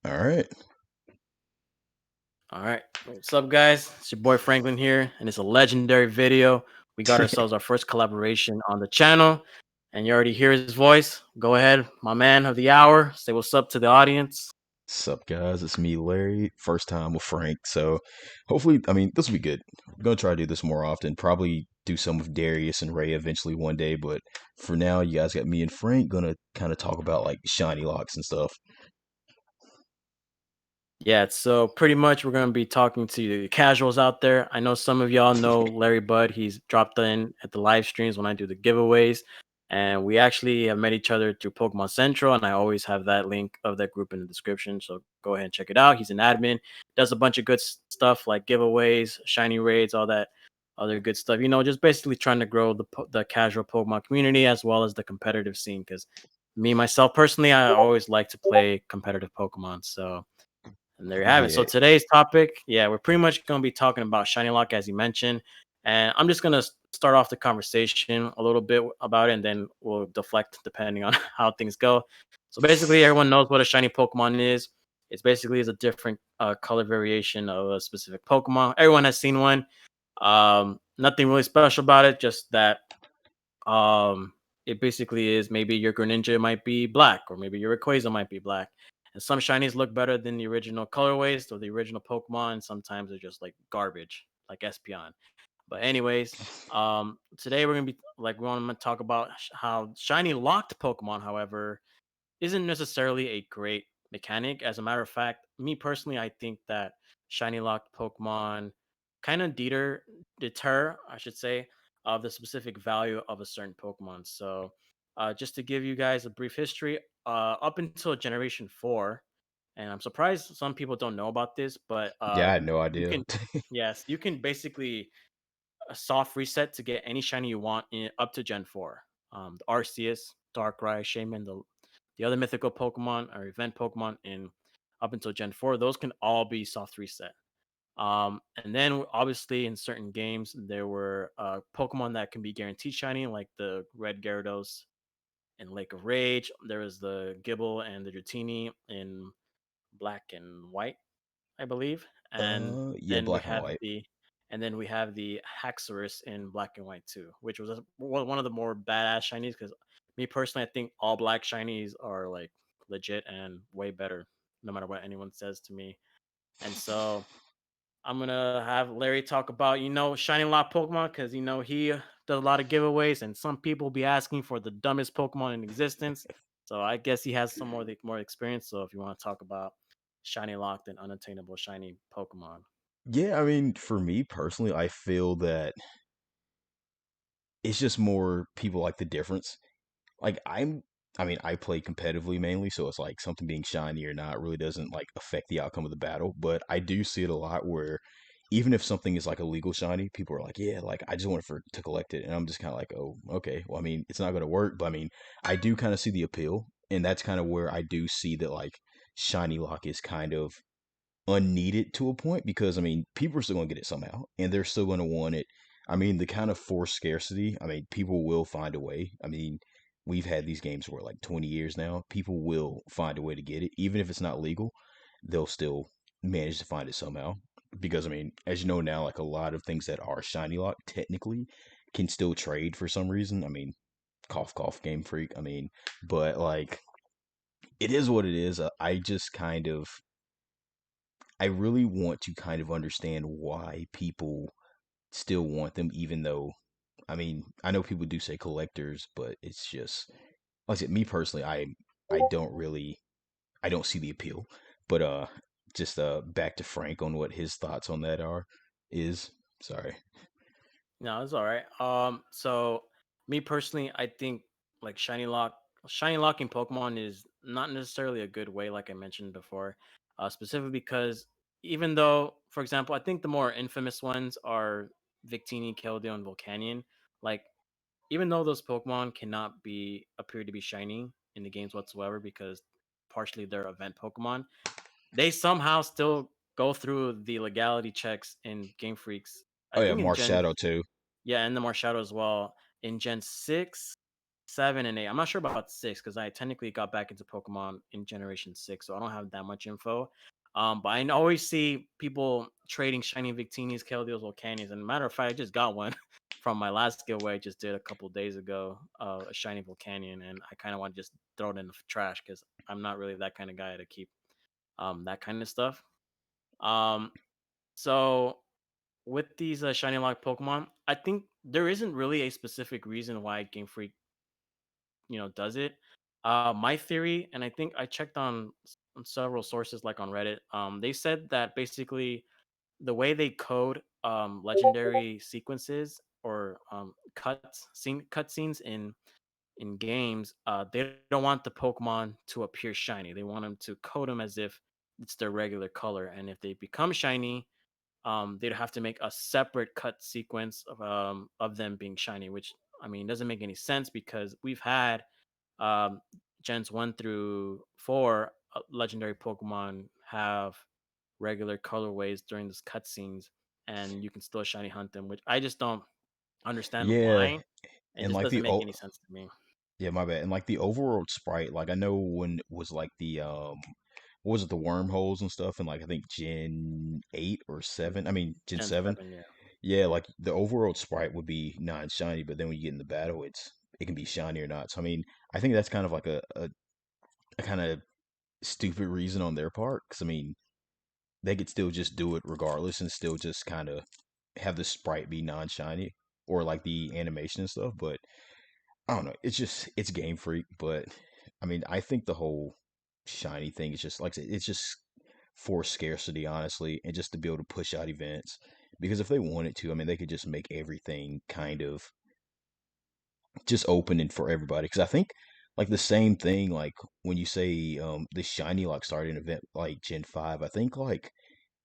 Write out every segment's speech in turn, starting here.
All right. All right. What's up, guys? It's your boy Franklin here, and it's a legendary video. We got ourselves our first collaboration on the channel, and you already hear his voice. Go ahead, my man of the hour. Say what's up to the audience. Sup, guys? It's me, Larry. First time with Frank. So hopefully, this will be good. I'm going to try to do this more often. Probably do some with Darius and Ray eventually one day. But for now, you guys got me and Frank going to kind of talk about like shiny locks and stuff. Yeah, so pretty much we're going to be talking to the casuals out there. I know some of y'all know Larry Bud. He's dropped in at the live streams when I do the giveaways. And we actually have met each other through Pokemon Central, and I always have that link of that group in the description. So go ahead and check it out. He's an admin, does a bunch of good stuff like giveaways, shiny raids, all that other good stuff. Just basically trying to grow the casual Pokemon community as well as the competitive scene. Because me myself personally, I always like to play competitive Pokemon. So. And there you have it. So Yeah. today's topic, yeah, we're pretty much going to be talking about Shiny Lock, as you mentioned. And I'm just going to start off the conversation a little bit about it, and then we'll deflect depending on how things go. So basically, everyone knows what a shiny Pokemon is. It's basically is a different color variation of a specific Pokemon. Everyone has seen one. Nothing really special about it, just that it basically is maybe your Greninja might be black, or maybe your Rayquaza might be black. And some shinies look better than the original colorways or the original Pokemon. Sometimes they're just like garbage, like Espeon. But anyways, today we're gonna be we want to talk about how shiny locked Pokemon, however, isn't necessarily a great mechanic. As a matter of fact, me personally, I think that shiny locked Pokemon kind of deter, I should say, of the specific value of a certain Pokemon. So, just to give you guys a brief history, up until Generation 4, and I'm surprised some people don't know about this, but Yeah, I had no you idea. can, yes, you can basically a soft reset to get any shiny you want up to Gen 4. The Arceus, Darkrai, Shaman, the other mythical Pokemon or event Pokemon in up until Gen 4, those can all be soft reset. And then obviously in certain games, there were Pokemon that can be guaranteed shiny, like the Red Gyarados in Lake of Rage. There was the Gibble and the Dratini in Black and White, I believe. And Yeah, then we black and have white. the Haxorus in Black and White too, which was one of the more badass shinies. Because me personally, I think all black shinies are like legit and way better, no matter what anyone says to me. And so I'm gonna have Larry talk about shiny lot Pokemon because he does a lot of giveaways, and some people be asking for the dumbest Pokemon in existence. So I guess he has some more experience. So if you want to talk about shiny locked and unattainable shiny Pokemon. Yeah, for me personally, I feel that it's just more people like the difference. Like I play competitively mainly, so it's like something being shiny or not really doesn't like affect the outcome of the battle. But I do see it a lot where even if something is like a legal shiny, people are like, yeah, like I just want to collect it, and I'm just kind of like, oh, okay. Well, it's not going to work, but I do kind of see the appeal, and that's kind of where I do see that like shiny lock is kind of unneeded to a point because people are still going to get it somehow, and they're still going to want it. The kind of forced scarcity. People will find a way. We've had these games for like 20 years now. People will find a way to get it, even if it's not legal. They'll still manage to find it somehow. Because as you know now, like a lot of things that are shiny lock technically can still trade for some reason. Cough cough, Game Freak. But like it is what it is. I just kind of I really want to kind of understand why people still want them, even though, I know people do say collectors, but it's just, like I said, me personally, I don't really, I don't see the appeal. But just back to Frank on what his thoughts on that is. Sorry. No, it's all right. So me personally, I think like shiny locking Pokemon is not necessarily a good way, like I mentioned before. Specifically because even though, for example, I think the more infamous ones are Victini, Keldeo, and Volcanion. Like even though those Pokemon cannot be appear to be shiny in the games whatsoever because partially they're event Pokemon, they somehow still go through the legality checks in Game Freaks. I Oh yeah, think in Mars Gen Shadow too. yeah, and the Marshadow as well. In Gen 6, 7 and 8. I'm not sure about 6 because I technically got back into Pokemon in Generation 6, so I don't have that much info. But I always see people trading shiny Victini's, Keldeos, Volcanions. And matter of fact, I just got one from my last giveaway I just did a couple days ago, a shiny Volcanion, and I kind of want to just throw it in the trash because I'm not really that kind of guy to keep that kind of stuff. Um, so with these shiny lock Pokemon, I think there isn't really a specific reason why Game Freak does it. My theory, and I think I checked on several sources like on Reddit. They said that basically the way they code legendary sequences or cutscenes in games, they don't want the Pokemon to appear shiny. They want them to code them as if it's their regular color, and if they become shiny, they'd have to make a separate cut sequence of them being shiny, which I mean doesn't make any sense because we've had um, gens 1 through 4, legendary Pokemon have regular colorways during these cutscenes, and you can still shiny hunt them, which I just don't understand Yeah, why. It and just like doesn't the make oh any sense to me. yeah, my bad. And like the overworld sprite, like I know when it was like the what was it, the wormholes and stuff, and like I think Gen 8 or 7. I mean Gen Gen 7. 7, yeah. Yeah, like the overworld sprite would be non-shiny, but then when you get in the battle, it can be shiny or not. So I mean, I think that's kind of like a kind of stupid reason on their part. Because I mean, they could still just do it regardless and still just kind of have the sprite be non-shiny or like the animation and stuff. But I don't know. It's Game Freak, but I mean, I think the whole shiny thing is just like I said, it's just for scarcity, honestly, and just to be able to push out events. Because if they wanted to, I mean, they could just make everything kind of just open and for everybody. Because I think like the same thing, like when you say the shiny like started an event like Gen 5, I think like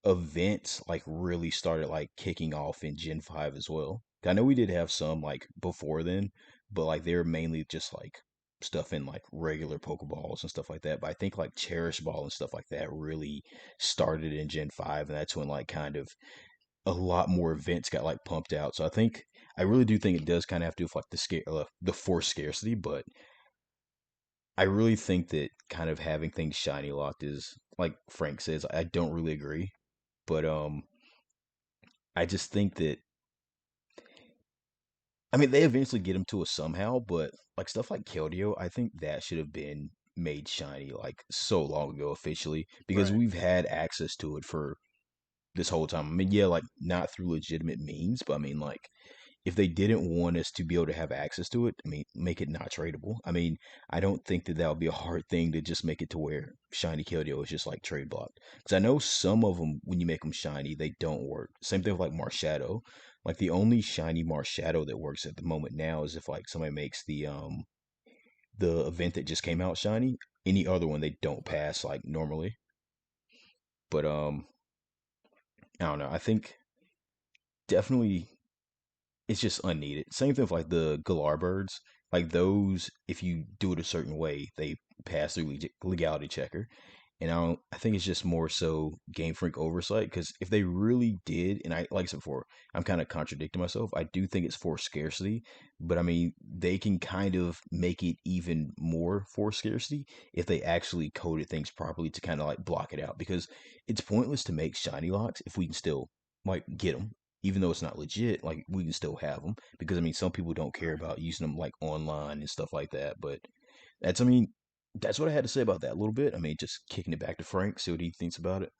events like really started like kicking off in Gen 5 as well. I know we did have some like before then, but like they were mainly just like stuff in like regular Pokeballs and stuff like that. But I think like Cherish Ball and stuff like that really started in Gen 5, and that's when like kind of a lot more events got like pumped out. So I think I really do think it does kind of have to do with like the force scarcity, but I really think that kind of having things shiny locked is like Frank says, I don't really agree. But I just think that I mean they eventually get him to us somehow, but like stuff like Keldeo, I think that should have been made shiny like so long ago officially because Right. we've had access to it for this whole time. I mean, yeah, like not through legitimate means, but I mean like if they didn't want us to be able to have access to it, I mean, make it not tradable. I mean, I don't think that that would be a hard thing to just make it to where shiny Keldeo is just like trade blocked. Because I know some of them, when you make them shiny, they don't work. Same thing with like Marshadow. Like the only shiny Marshadow that works at the moment now is if like somebody makes the event that just came out shiny. Any other one they don't pass like normally. But I don't know. I think definitely it's just unneeded. Same thing with like the Galar birds. Like those, if you do it a certain way, they pass through legality checker. And I think it's just more so Game Freak oversight because if they really did, and I like I said before, I'm kind of contradicting myself. I do think it's for scarcity, but I mean they can kind of make it even more for scarcity if they actually coded things properly to kind of like block it out. Because it's pointless to make shiny locks if we can still like get them even though it's not legit, like we can still have them because I mean some people don't care about using them like online and stuff like that. But that's I mean that's what I had to say about that a little bit. I mean just kicking it back to Frank, see what he thinks about it.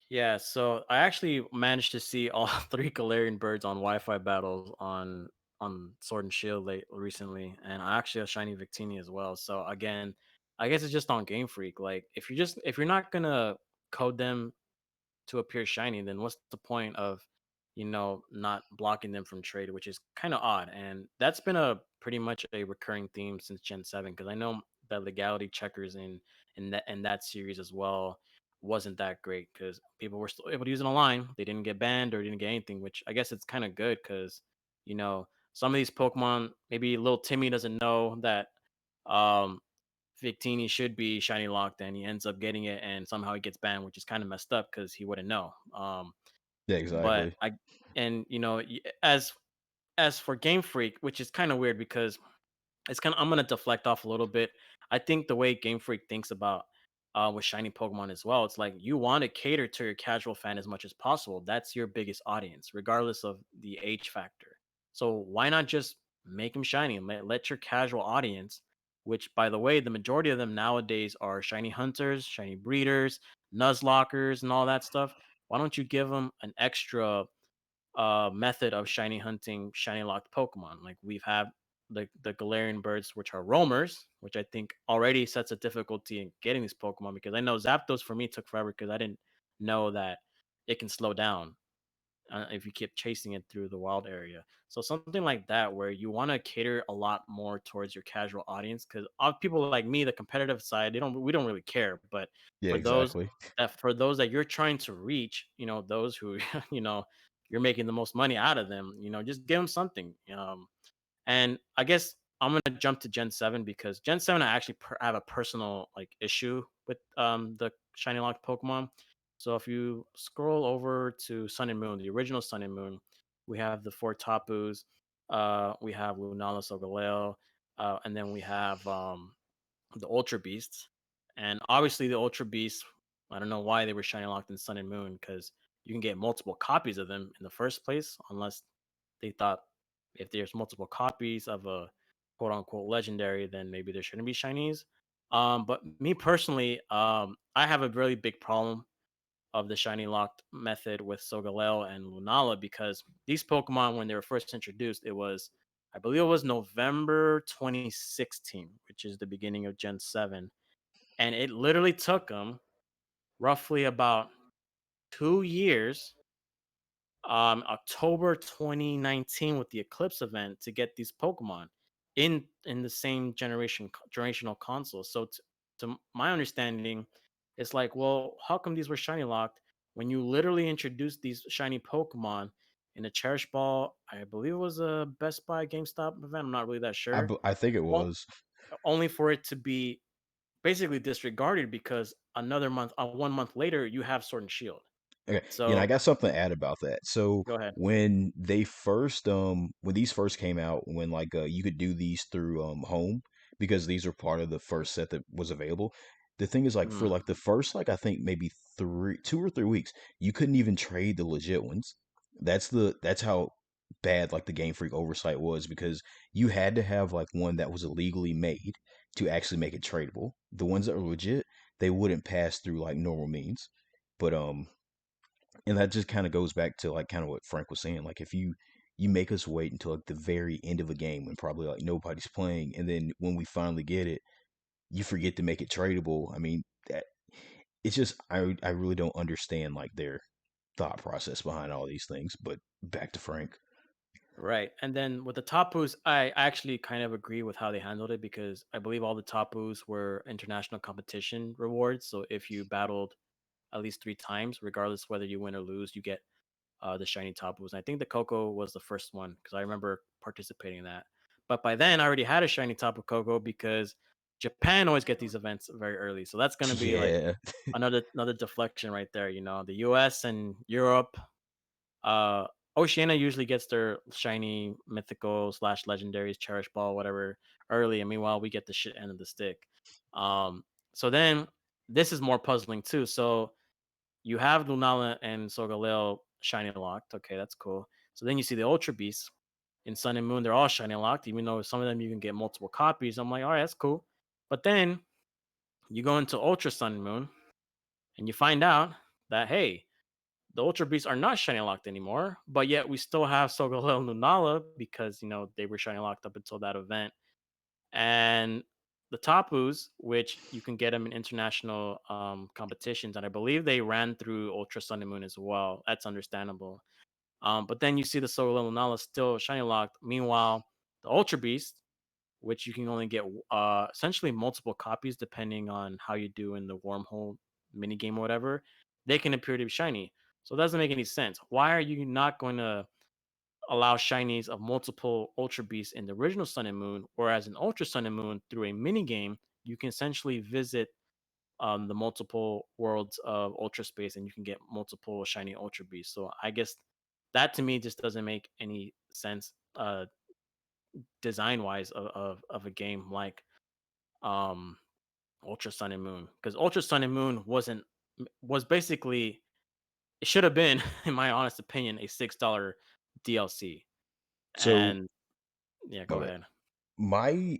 Yeah, so I actually managed to see all 3 Galarian birds on Wi-Fi battles on Sword and Shield recently, and I actually have shiny Victini as well. So again, I guess it's just on Game Freak. Like if you're not gonna code them to appear shiny, then what's the point of, not blocking them from trade, which is kind of odd. And that's been a pretty much a recurring theme since Gen 7, because I know the legality checkers in that series as well wasn't that great because people were still able to use it online. They didn't get banned or didn't get anything, which I guess it's kind of good because some of these Pokemon, maybe little Timmy doesn't know that um Victini should be shiny locked, and he ends up getting it, and somehow he gets banned, which is kind of messed up because he wouldn't know. Yeah, But exactly. I and as for Game Freak, which is kind of weird because it's kind of I'm gonna deflect off a little bit. I think the way Game Freak thinks about with shiny Pokemon as well, it's like you want to cater to your casual fan as much as possible. That's your biggest audience, regardless of the age factor. So why not just make them shiny and let your casual audience, which by the way, the majority of them nowadays are shiny hunters, shiny breeders, nuzlockers, and all that stuff. Why don't you give them an extra method of shiny hunting shiny locked Pokemon. Like we've had the Galarian birds, which are roamers, which I think already sets a difficulty in getting these Pokemon because I know Zapdos for me took forever because I didn't know that it can slow down if you keep chasing it through the wild area. So something like that, where you want to cater a lot more towards your casual audience, because people like me, the competitive side, we don't really care. But Yeah, for those exactly. for those that you're trying to reach, those who you're making the most money out of them, just give them something. And I guess I'm gonna jump to Gen 7 because Gen 7 I actually have a personal like issue with the shiny locked Pokemon. So if you scroll over to Sun and Moon, the original Sun and Moon, we have the four Tapus, we have Lunala Solgaleo, and then we have the Ultra Beasts. And obviously the Ultra Beasts, I don't know why they were shiny locked in Sun and Moon because you can get multiple copies of them in the first place, unless they thought if there's multiple copies of a quote unquote legendary, then maybe there shouldn't be shinies. But me personally, I have a really big problem of the shiny locked method with Sogaleo and Lunala because these Pokemon, when they were first introduced, I believe it was November 2016, which is the beginning of Gen 7. And it literally took them roughly about 2 years, October 2019 with the Eclipse event to get these Pokemon in the same generational console. So to my understanding, it's like, well, how come these were shiny locked when you literally introduced these shiny Pokemon in a Cherish Ball? I believe it was a Best Buy GameStop event. I'm not really that sure. I think it O- was. Only for it to be basically disregarded because another month, 1 month later, you have Sword and Shield. Okay, I So got something to add about that. So go ahead. when these first came out, when you could do these through home because these are part of the first set that was available. The thing is, like, for Mm, like the first, like, I think maybe 2 or 3 weeks, you couldn't even trade the legit ones. That's how bad like the Game Freak oversight was, because you had to have like one that was illegally made to actually make it tradable. The ones that were legit, they wouldn't pass through like normal means. But and that just kind of goes back to like kind of what Frank was saying. Like, if you make us wait until like the very end of a game when probably like nobody's playing, and then when we finally get it, you forget to make it tradable. I mean, that it's just I really don't understand like their thought process behind all these things. But back to Frank. right. And then with the Tapus, I actually kind of agree with how they handled it because I believe all the Tapus were international competition rewards. So if you battled at least 3 times, regardless whether you win or lose, you get the shiny Tapus. And I think the Coco was the first one because I remember participating in that. But by then, I already had a shiny Tapu Koko because Japan always get these events very early. So that's going to be like Yeah, another deflection right there. The US and Europe, uh, Oceania usually gets their shiny mythical slash legendaries, cherish ball, whatever, early, and meanwhile we get the shit end of the stick. So then this is more puzzling too. So you have Lunala and Solgaleo shiny locked. Okay, that's cool. So then you see the Ultra Beasts in Sun and Moon. They're all shiny locked, even though some of them you can get multiple copies. I'm like, all right, that's cool. But then you go into Ultra Sun and Moon and you find out that hey, the Ultra Beasts are not shiny locked anymore, but yet we still have Solgaleo and Lunala because they were shiny locked up until that event. And the Tapus, which you can get them in international competitions, and I believe they ran through Ultra Sun and Moon as well. That's understandable. But then you see the Solgaleo and Lunala still shiny locked. Meanwhile, the Ultra Beast, which you can only get essentially multiple copies depending on how you do in the wormhole mini game or whatever, they can appear to be shiny. So it doesn't make any sense. Why are you not going to allow shinies of multiple Ultra Beasts in the original Sun and Moon, whereas in Ultra Sun and Moon, through a mini game, you can essentially visit the multiple worlds of Ultra Space and you can get multiple shiny Ultra Beasts. So I guess that to me just doesn't make any sense. design wise of a game like um Ultra Sun and Moon, because Ultra Sun and Moon was basically, it should have been, in my honest opinion, a $6 DLC. So, And yeah, go okay, ahead. my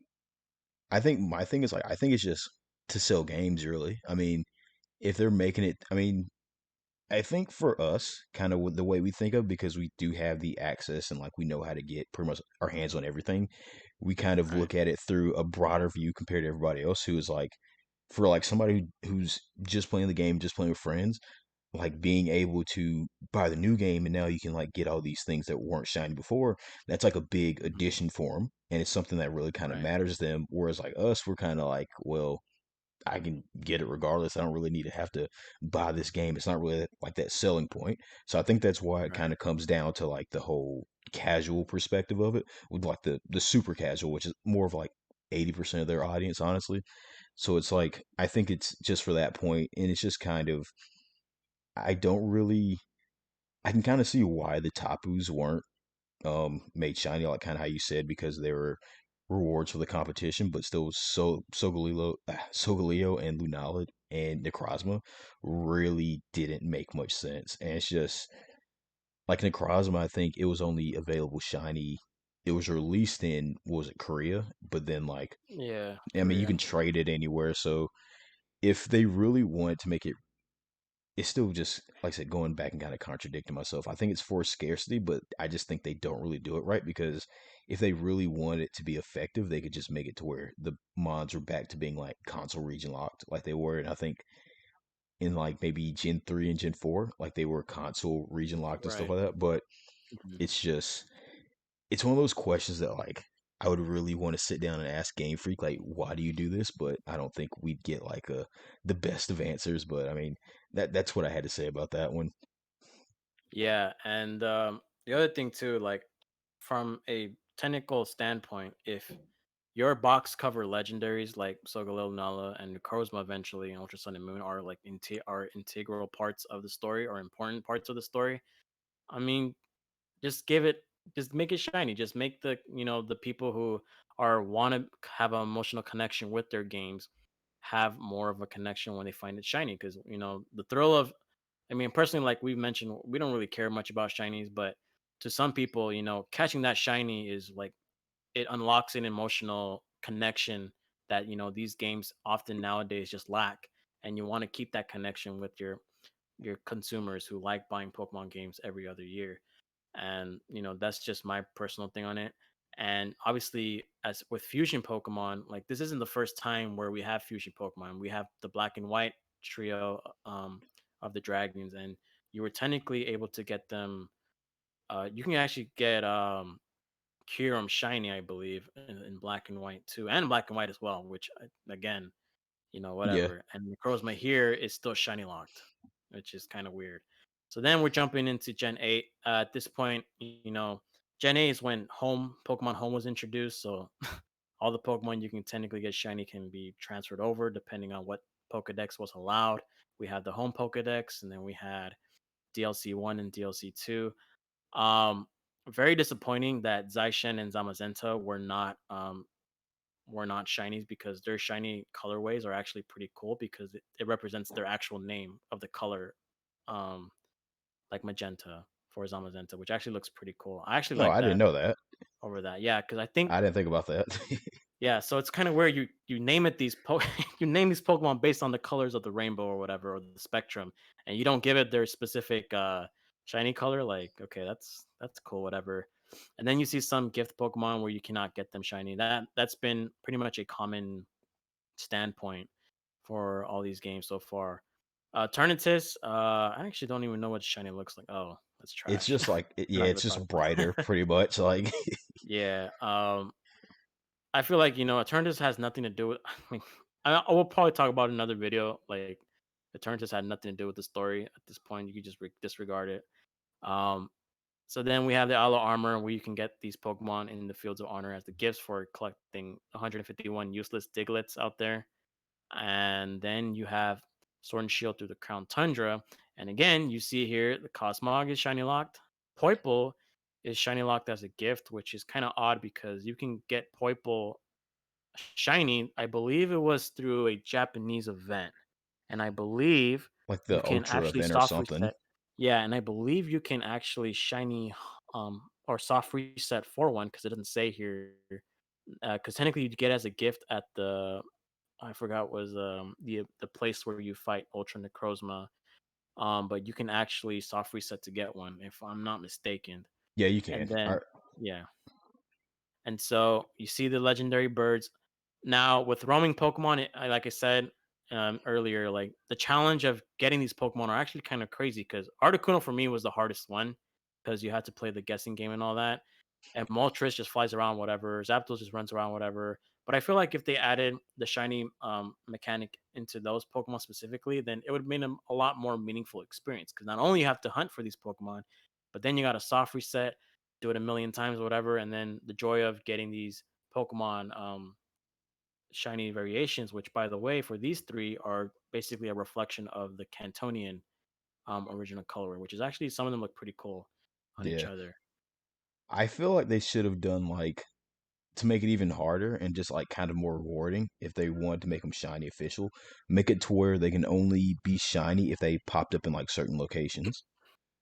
I think my thing is like I think it's just to sell games really. I mean, if they're making it, I mean, I think for us, kind of with the way we think of, because we do have the access and like we know how to get pretty much our hands on everything, we kind of Right. look at it through a broader view compared to everybody else who is like, for like somebody who's just playing the game, just playing with friends, like being able to buy the new game and now you can like get all these things that weren't shiny before. That's like a big Mhm. addition for them, and it's something that really kind of Right. matters to them. Whereas like us, we're kind of like, well, I can get it regardless. I don't really need to have to buy this game. It's not really like that selling point. So I think that's why it kind Right. of comes down to like the whole casual perspective of it, with like the super casual, which is more of like 80% of their audience, honestly. So it's like I think it's just for that point, and it's just kind of I don't really I can kind of see why the Tapus weren't made shiny, like kind of how you said, because they were rewards for the competition, but still Sogaleo and Lunala and Necrozma really didn't make much sense. And it's just like Necrozma, I think it was only available shiny. It was released in, what was it, Korea? But then like Yeah, I mean you can Korea. trade it anywhere. So if they really wanted to make it, it's still just like I said, going back and kind of contradicting myself. I think it's for scarcity, but I just think they don't really do it right, because if they really want it to be effective, they could just make it to where the mods are back to being like console region locked, like they were. And I think in like maybe Gen 3 and Gen 4, like they were console region locked and stuff Right. like that. But Mhm. it's just, it's one of those questions that like I would really want to sit down and ask Game Freak, like, why do you do this? But I don't think we'd get like the best of answers. But I mean, that's what I had to say about that one. Yeah, and the other thing too, like from a technical standpoint, if your box cover legendaries like Sogalil Nala and Necrozma eventually and Ultra Sun and Moon are like are integral parts of the story or important parts of the story, I mean, just give it, just make it shiny. Just make the, the people who are want to have an emotional connection with their games have more of a connection when they find it shiny, because the thrill of, I mean, personally, like we mentioned, we don't really care much about shinies, but to some people, catching that shiny is like, it unlocks an emotional connection that these games often nowadays just lack, and you want to keep that connection with your consumers who like buying Pokemon games every other year. And that's just my personal thing on it. And obviously, as with fusion Pokemon, like this isn't the first time where we have fusion Pokemon. We have the black and white trio of the dragons, and you were technically able to get them. You can actually get Kyurem shiny, I believe, in black and white too, and black and white as well, which again, Yeah. whatever. And Necrozma here is still shiny locked, which is kind of weird. So then we're jumping into Gen 8. At this point, Gen 8 is when Pokemon Home was introduced. So all the Pokemon you can technically get shiny can be transferred over depending on what Pokedex was allowed. We had the Home Pokedex, and then we had DLC 1 and DLC 2. Um, Very disappointing that Zaishen and Zamazenta were not shinies, because their shiny colorways are actually pretty cool, because it represents their actual name of the color, um, like magenta for Zamazenta, which actually looks pretty cool. I actually No, like I didn't that know that. over that. Yeah, because I think, I didn't think about that. yeah, so it's kind of where you name it you name these Pokemon based on the colors of the rainbow or whatever, or the spectrum, and you don't give it their specific shiny color. Like, okay, that's cool, whatever. And then you see some gift Pokemon where you cannot get them shiny. That's been pretty much a common standpoint for all these games so far. Turnitus, I actually don't even know what shiny looks like. Oh, that's It's trash. just like, We're yeah, not it's gonna talk just about brighter, that. pretty much. Like, Yeah. I feel like Eternatus has nothing to do with. I mean, I will probably talk about another video. Like, Eternatus had nothing to do with the story at this point. You could just disregard it. Um, so then we have the Aloe Armor, where you can get these Pokemon in the Fields of Honor as the gifts for collecting 151 useless Diglets out there. And then you have Sword and Shield through the Crown Tundra. And again, you see here the Cosmog is shiny locked. Poiple is shiny locked as a gift, which is kind of odd because you can get Poiple shiny. I believe it was through a Japanese event, and I believe Like you the can Ultra actually event or soft something. reset. Yeah, and I believe you can actually shiny or soft reset for one because it doesn't say here. Because technically you get it as a gift at the I forgot was the place where you fight Ultra Necrozma. But you can actually soft reset to get one if I'm not mistaken. Yeah, you And can. then yeah, and so you see the legendary birds. Now with roaming Pokemon, like I said earlier, like the challenge of getting these Pokemon are actually kind of crazy because Articuno for me was the hardest one because you had to play the guessing game and all that. And Moltres just flies around whatever. Zapdos just runs around whatever. But I feel like if they added the shiny mechanic into those Pokemon specifically, then it would have made them a lot more meaningful experience. Because not only you have to hunt for these Pokemon, but then you got a soft reset, do it a million times, or whatever, and then the joy of getting these Pokemon shiny variations. Which, by the way, for these three are basically a reflection of the Cantonian original color, which is actually some of them look pretty cool on each Yeah. other. I feel like they should have done like to make it even harder and just like kind of more rewarding if they wanted to make them shiny official, make it to where they can only be shiny if they popped up in like certain locations.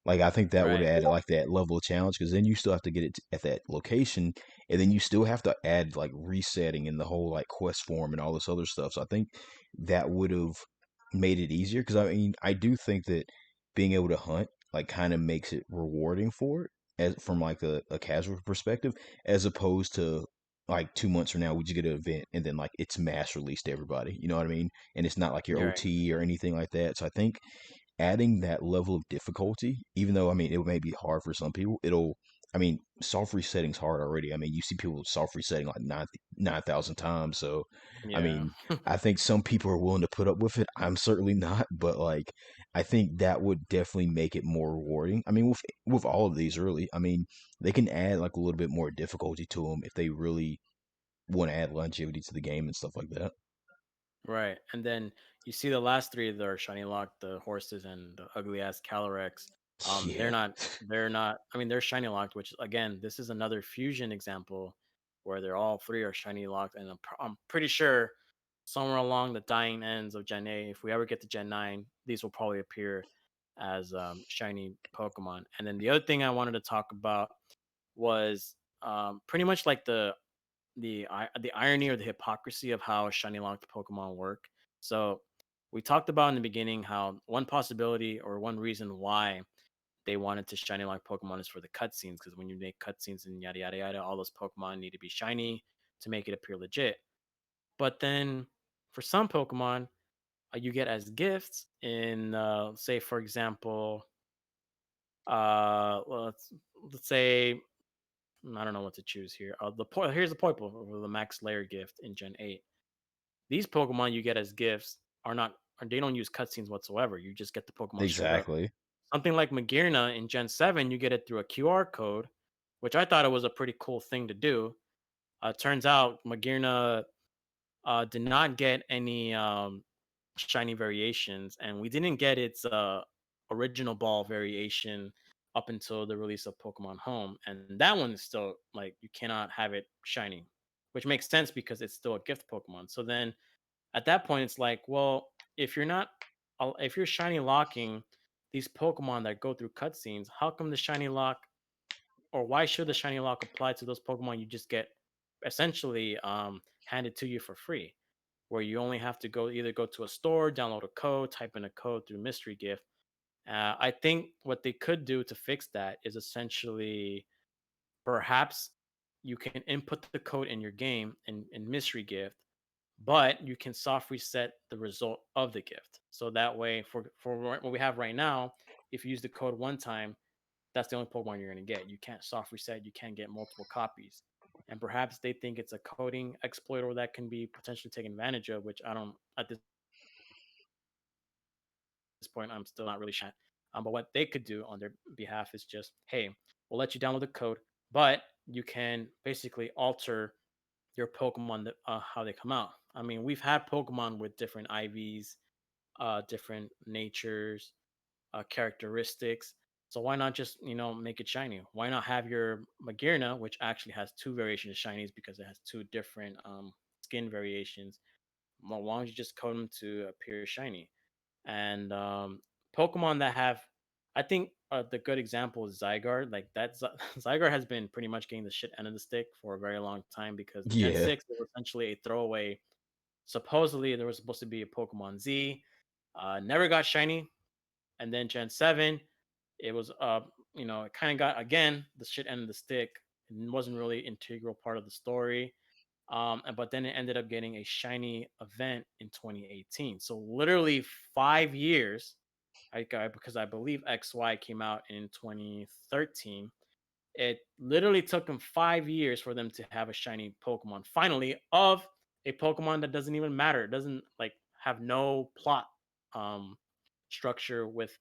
Like I think that would Right. have added like that level of challenge because then you still have to get it at that location, and then you still have to add like resetting and the whole like quest form and all this other stuff. So I think that would have made it easier because I mean I do think that being able to hunt like kind of makes it rewarding for it as from like a casual perspective as opposed to like 2 months from now we just get an event and then like it's mass released to everybody. You know what I mean? And it's not like your You're right. OT or anything like that. So I think adding that level of difficulty, even though I mean it may be hard for some people, it'll I mean soft resetting's hard already. I mean you see people soft resetting like 9,000 times. So I Yeah. mean I think some people are willing to put up with it. I'm certainly not, but like I think that would definitely make it more rewarding. I mean with all of these really, I mean they can add like a little bit more difficulty to them if they really want to add longevity to the game and stuff like that. Right. And then you see the last three that are shiny locked, the horses and the ugly ass Calyrex. They're Yeah. not I mean they're shiny locked, which again, this is another fusion example where they're all three are shiny locked. And I'm pretty sure somewhere along the dying ends of Gen 8, if we ever get to Gen 9, these will probably appear as shiny Pokemon. And then the other thing I wanted to talk about was pretty much like the irony or the hypocrisy of how shiny locked Pokemon work. So we talked about in the beginning how one possibility or one reason why they wanted to shiny lock Pokemon is for the cutscenes because when you make cutscenes and yada yada yada, all those Pokemon need to be shiny to make it appear legit. But then for some Pokemon, you get as gifts in say for example, let's say I don't know what to choose here. Here's the Poiple, the max layer gift in Gen 8. These Pokemon you get as gifts are not or they don't use cutscenes whatsoever. You just get the Pokemon straight up. Exactly. Something like Magearna in Gen 7, you get it through a QR code, which I thought it was a pretty cool thing to do. Turns out Magearna did not get any shiny variations, and we didn't get its original ball variation up until the release of Pokemon Home, and that one is still like you cannot have it shiny, which makes sense because it's still a gift Pokemon. So then at that point, it's like, well, if you're not, if you're shiny locking these Pokemon that go through cutscenes, how come the shiny lock, or why should the shiny lock apply to those Pokemon you just get essentially handed to you for free? Where you only have to go to a store, download a code, type in a code through mystery gift. I think what they could do to fix that is essentially perhaps you can input the code in your game in mystery gift, but you can soft reset the result of the gift. So that way, for what we have right now, if you use the code one time, that's the only Pokemon you're going to get. You can't soft reset. You can't get multiple copies. And perhaps they think it's a coding exploit that can be potentially taken advantage of, which I don't at this point I'm still not really sure. But what they could do on their behalf is just, hey, we'll let you download the code, but you can basically alter your Pokemon how they come out. I mean, we've had Pokemon with different IVs, different natures, characteristics. So why not just make it shiny? Why not have your Magearna, which actually has two variations of shinies because it has two different skin variations. Why don't you just code them to appear shiny? And Pokemon that have, I think the good example is Zygarde. Like that, Zygarde has been pretty much getting the shit end of the stick for a very long time because Gen Yeah. 6 was essentially a throwaway. Supposedly there was supposed to be a Pokemon Z, never got shiny, and then Gen 7, it was it kind of got again the shit end of the stick. It wasn't really integral part of the story. But then it ended up getting a shiny event in 2018. So literally 5 years, because I believe XY came out in 2013. It literally took them 5 years for them to have a shiny Pokemon. Finally, of a Pokemon that doesn't even matter. It doesn't like have no plot um structure with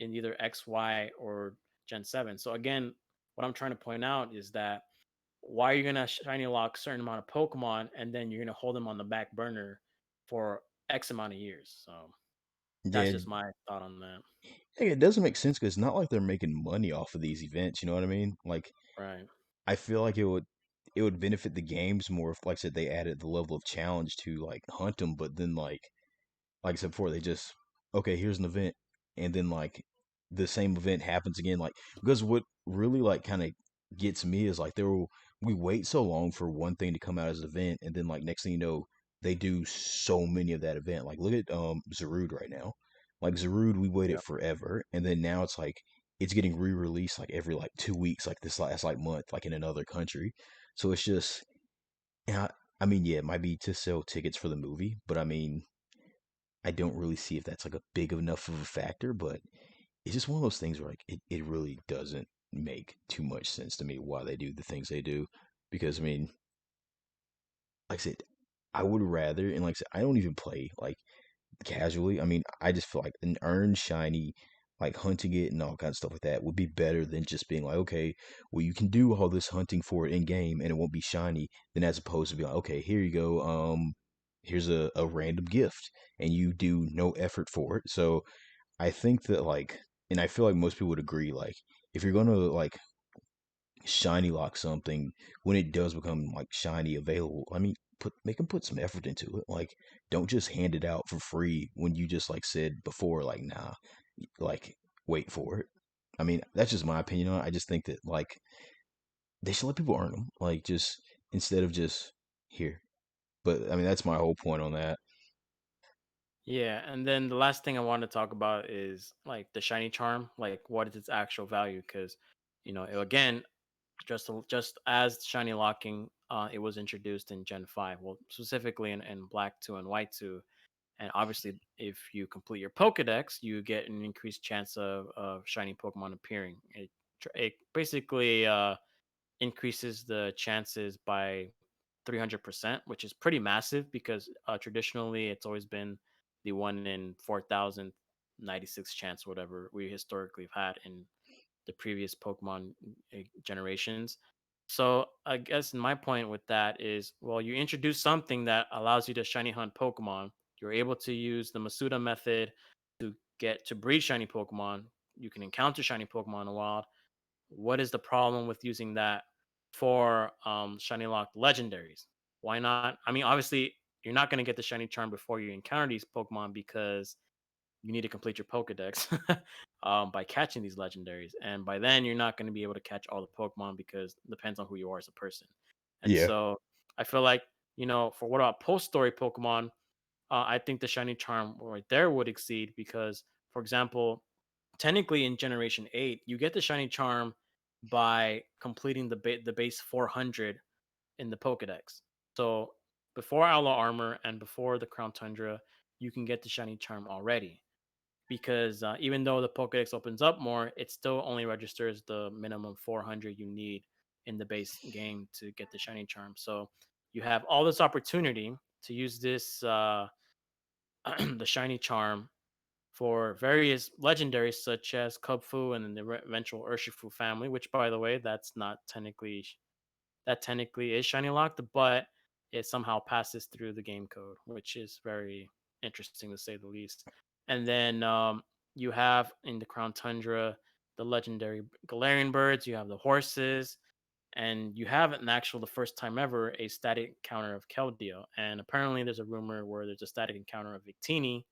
in either XY or Gen 7. So again, what I'm trying to point out is that why are you gonna shiny lock certain amount of Pokemon and then you're gonna hold them on the back burner for X amount of years? So that's Yeah, just my thought on that. it doesn't make sense because it's not like they're making money off of these events. You know what I mean? Like, Right. I feel like it would benefit the games more if, like I said, they added the level of challenge to like hunt them. But then, like I said before, they just okay, here's an event, and then like the same event happens again. Like because what really like kind of gets me is like we wait so long for one thing to come out as an event, and then like next thing you know, they do so many of that event. Like look at Zarude right now. Like Zarude, we waited Yeah. forever, and then now it's like it's getting re-released like every like 2 weeks, like this last like month, like in another country. So it's just, and I mean, yeah, it might be to sell tickets for the movie, but I mean, I don't really see if that's like a big enough of a factor, but it's just one of those things where like it really doesn't make too much sense to me why they do the things they do. Because I mean, like I said, I would rather and like I said, I don't even play like casually. I mean, I just feel like an earned shiny, like hunting it and all kinds of stuff like that would be better than just being like, okay, well you can do all this hunting for it in game and it won't be shiny, than as opposed to be like, okay, here you go, here's a random gift and you do no effort for it. So I think that like, and I feel like most people would agree, like if you're gonna like shiny lock something when it does become like shiny available, I mean, make them put some effort into it. Like, don't just hand it out for free when you just like said before, like, nah, like wait for it. I mean, that's just my opinion on it. I just think that like they should let people earn them, like just instead of just here. But I mean, that's my whole point on that. Yeah, and then the last thing I want to talk about is like the shiny charm, like what is its actual value? Because again, just as shiny locking, it was introduced in Gen 5, well, specifically in Black 2 and White 2. And obviously, if you complete your Pokedex, you get an increased chance of shiny Pokemon appearing. It basically increases the chances by 300%, which is pretty massive because traditionally it's always been the 1 in 4,096 chance, whatever we historically have had in the previous Pokemon generations. So I guess my point with that is, well, you introduce something that allows you to shiny hunt Pokemon. You're able to use the Masuda method to get to breed shiny Pokemon. You can encounter shiny Pokemon in the wild. What is the problem with using that for shiny locked legendaries? Why not? I mean, obviously, you're not going to get the shiny charm before you encounter these Pokemon because you need to complete your Pokedex by catching these legendaries. And by then, you're not going to be able to catch all the Pokemon because it depends on who you are as a person. And Yeah, so I feel like, for what about post story Pokemon, I think the shiny charm right there would exceed because, for example, technically in Generation 8, you get the shiny charm by completing the base 400 in the Pokedex. So before Outlaw Armor and before the Crown Tundra, you can get the shiny charm already because even though the Pokedex opens up more, it still only registers the minimum 400 you need in the base game to get the shiny charm. So you have all this opportunity to use this the shiny charm for various legendaries such as Kubfu and the eventual Urshifu family, which by the way, that technically is shiny locked, but it somehow passes through the game code, which is very interesting to say the least. And then you have in the Crown Tundra the legendary Galarian birds, you have the horses, and you have an actual, the first time ever, a static encounter of Keldeo. And apparently, there's a rumor where there's a static encounter of Victini,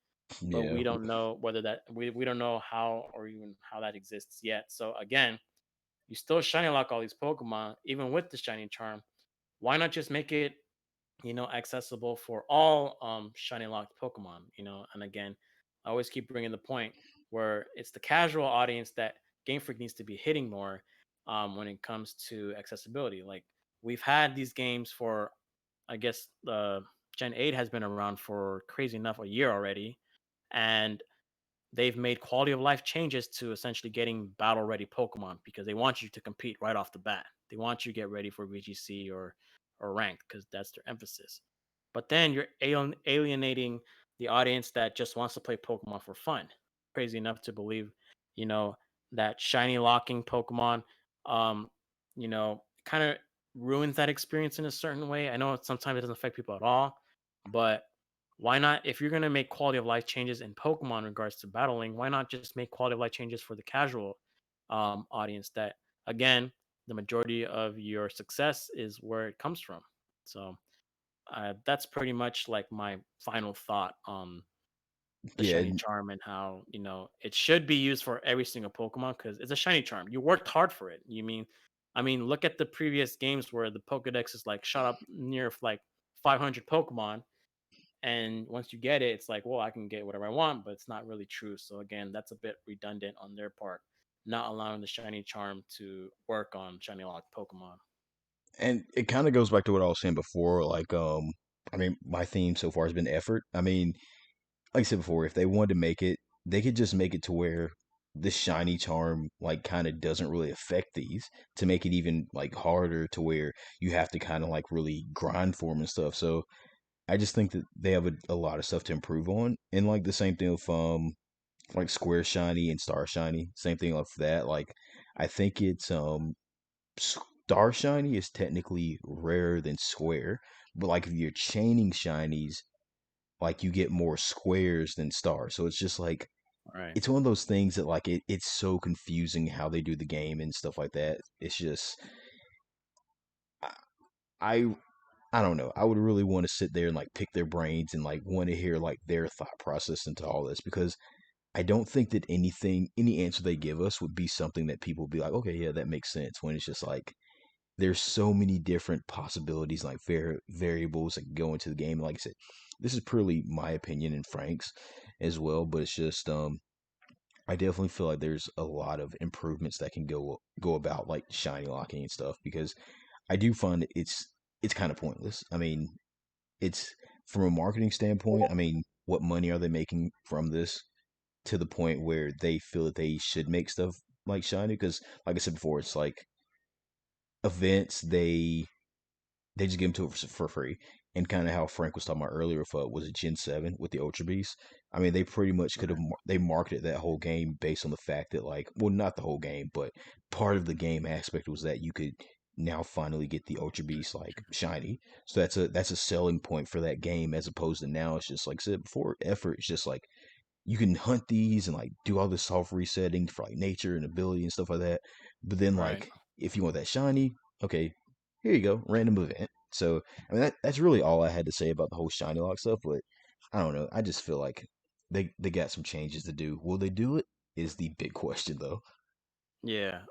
but Yeah. we don't know whether that we don't know how or even how that exists yet. So again, you still shiny lock all these Pokemon, even with the shiny charm. Why not just make it, accessible for all shiny locked Pokemon, and again, I always keep bringing the point where it's the casual audience that Game Freak needs to be hitting more when it comes to accessibility. Like, we've had these games for, I guess, the Gen 8 has been around for, crazy enough, a year already, and they've made quality of life changes to essentially getting battle ready Pokemon because they want you to compete right off the bat. They want you to get ready for VGC or ranked because that's their emphasis. But then you're alienating the audience that just wants to play Pokemon for fun. Crazy enough to believe, you know, that shiny locking Pokemon, um, kind of ruins that experience in a certain way. I know sometimes it doesn't affect people at all, but why not, if you're going to make quality of life changes in Pokemon in regards to battling, why not just make quality of life changes for the casual audience that, again, the majority of your success is where it comes from. So that's pretty much like my final thought on the Yeah. shiny charm and how, it should be used for every single Pokemon because it's a shiny charm. You worked hard for it. I mean, look at the previous games where the Pokedex is like shot up near like 500 Pokemon, and once you get it, it's like, well, I can get whatever I want, but it's not really true. So again, that's a bit redundant on their part, not allowing the shiny charm to work on shiny locked Pokemon. And it kind of goes back to what I was saying before. Like, I mean, my theme so far has been effort. I mean, like I said before, if they wanted to make it, they could just make it to where the shiny charm like kind of doesn't really affect these to make it even like harder to where you have to kind of like really grind for them and stuff. So I just think that they have a lot of stuff to improve on, and like the same thing with like Square Shiny and Star Shiny, same thing of that. Like I think it's Star Shiny is technically rarer than Square, but like if you're chaining shinies, like you get more squares than stars. So it's just like Right. it's one of those things that like it's so confusing how they do the game and stuff like that. It's just I I I don't know. I would really want to sit there and like pick their brains and like want to hear like their thought process into all this because I don't think that any answer they give us would be something that people would be like, okay, yeah, that makes sense. When it's just like there's so many different possibilities, like variables that can go into the game. Like I said, this is purely my opinion and Frank's as well, but it's just I definitely feel like there's a lot of improvements that can go about like shiny locking and stuff because I do find it's kind of pointless. I mean, it's from a marketing standpoint. I mean, what money are they making from this to the point where they feel that they should make stuff like shiny? Because, like I said before, it's like events they just give them to it for free. And kind of how Frank was talking about earlier, if was it Gen 7 with the Ultra Beast? I mean, they pretty much could have Right. they marketed that whole game based on the fact that like, well, not the whole game, but part of the game aspect was that you could now finally get the Ultra Beast like shiny. So that's a selling point for that game as opposed to now it's just like I said before, effort. It's just like you can hunt these and like do all this soft resetting for like nature and ability and stuff like that. But then Right. like if you want that shiny, okay, here you go, random event. So I mean that's really all I had to say about the whole shiny lock stuff. But I don't know. I just feel like they got some changes to do. Will they do it? Is the big question though. Yeah.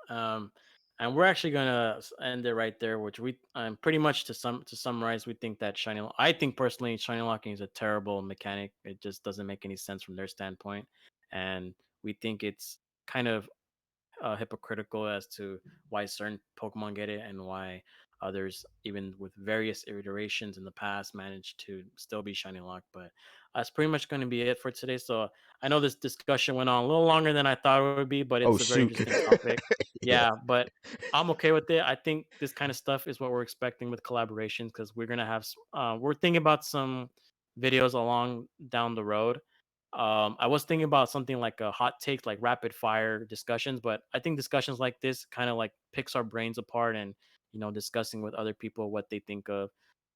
And we're actually gonna end it right there, which we pretty much to summarize, we think that I think personally, shiny locking is a terrible mechanic. It just doesn't make any sense from their standpoint, and we think it's kind of hypocritical as to why certain Pokemon get it and why others, even with various iterations in the past, managed to still be shiny locked. But that's pretty much going to be it for today. So I know this discussion went on a little longer than I thought it would be, but Oh it's a very shoot. interesting topic. Yeah. Yeah, but I'm okay with it. I think this kind of stuff is what we're expecting with collaborations because we're gonna have we're thinking about some videos along down the road. I was thinking about something like a hot take, like rapid fire discussions, but I think discussions like this kind of like picks our brains apart and, discussing with other people what they think of,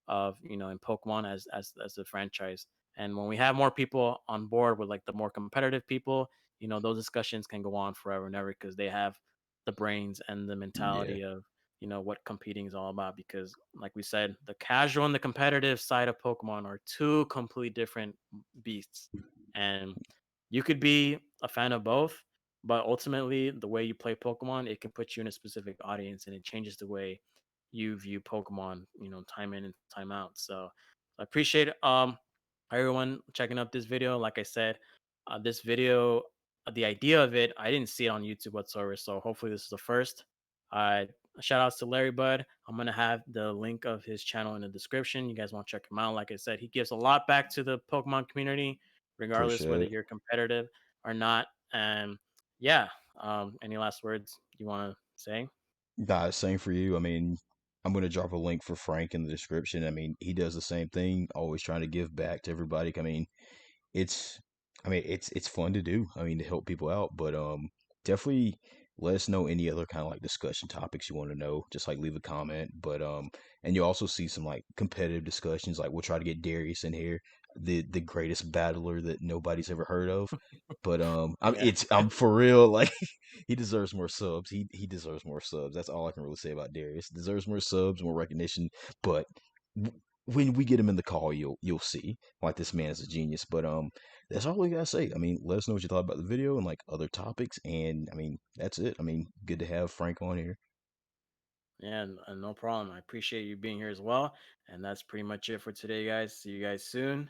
in Pokemon as a franchise. And when we have more people on board with like the more competitive people, those discussions can go on forever and ever because they have the brains and the Yeah, mentality of what competing is all about. Because, like we said, the casual and the competitive side of Pokemon are two completely different beasts, and you could be a fan of both, but ultimately, the way you play Pokemon, it can put you in a specific audience, and it changes the way you view Pokemon, time in and time out. So I appreciate everyone checking out this video. Like I said, this video, the idea of it, I didn't see it on YouTube whatsoever. So hopefully this is the first. Uh, Shout outs to Larry Bud. I'm gonna have the link of his channel in the description. You guys want to check him out. Like I said, he gives a lot back to the Pokemon community, regardless appreciate whether it. you're competitive or not. And yeah, any last words you want to say? Nah, same for you. I mean, I'm gonna drop a link for Frank in the description. I mean, he does the same thing, always trying to give back to everybody. It's it's fun to do. I mean, to help people out, but definitely let us know any other kind of like discussion topics you want to know. Just like leave a comment, but and you'll also see some like competitive discussions. Like we'll try to get Darius in here, the greatest battler that nobody's ever heard of. But Yeah. I'm for real. Like he deserves more subs. He deserves more subs. That's all I can really say about Darius. Deserves more subs, more recognition. But when we get him in the call, you'll see like this man is a genius. But that's all we gotta say. I mean, let us know what you thought about the video and like other topics. And I mean, that's it. I mean, good to have Frank on here. Yeah, no problem. I appreciate you being here as well. And that's pretty much it for today, guys. See you guys soon.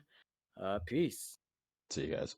Peace. See you guys.